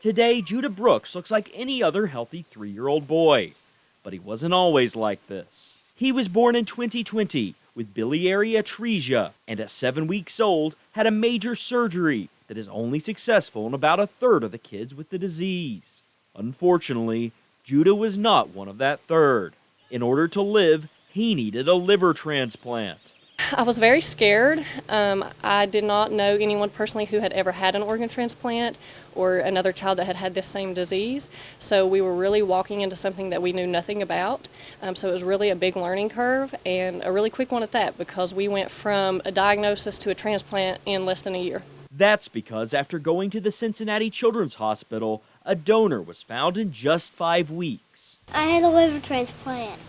Today, Judah Brooks looks like any other healthy 3-year-old boy. But he wasn't always like this. He was born in 2020 with biliary atresia and at 7 weeks old had a major surgery that is only successful in about a third of the kids with the disease. Unfortunately, Judah was not one of that third. In order to live, he needed a liver transplant. I was very scared. I did not know anyone personally who had ever had an organ transplant or another child that had had this same disease. So we were really walking into something that we knew nothing about. So it was really a big learning curve and a really quick one at that, because we went from a diagnosis to a transplant in less than a year. That's because after going to the Cincinnati Children's Hospital, a donor was found in just 5 weeks. I had a liver transplant.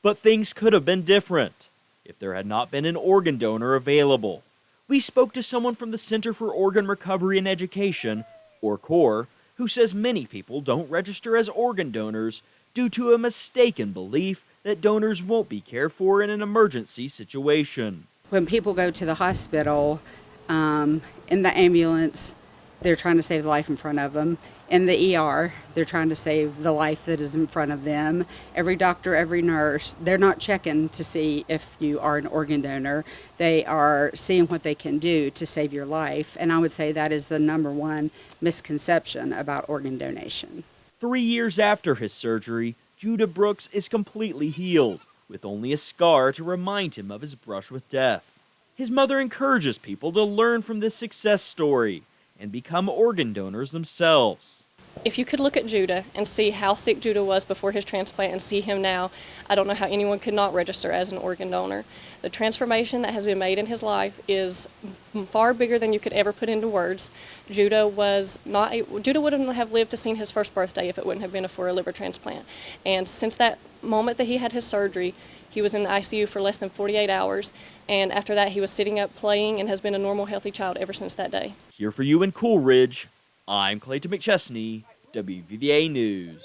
But things could have been different if there had not been an organ donor available. We spoke to someone from the Center for Organ Recovery and Education, or CORE, who says many people don't register as organ donors due to a mistaken belief that donors won't be cared for in an emergency situation. When people go to the hospital, in the ambulance, they're trying to save the life in front of them. In the ER, they're trying to save the life that is in front of them. Every doctor, every nurse, they're not checking to see if you are an organ donor. They are seeing what they can do to save your life. And I would say that is the #1 misconception about organ donation. 3 years after his surgery, Judah Brooks is completely healed, with only a scar to remind him of his brush with death. His mother encourages people to learn from this success story and become organ donors themselves. If you could look at Judah and see how sick Judah was before his transplant and see him now, I don't know how anyone could not register as an organ donor. The transformation that has been made in his life is far bigger than you could ever put into words. Judah wouldn't have lived to see his first birthday if it wouldn't have been for a liver transplant. And since that moment that he had his surgery, he was in the ICU for less than 48 hours, and after that he was sitting up playing and has been a normal, healthy child ever since that day. Here for you in Coolridge, I'm Clayton Mcchesney, WVVA News.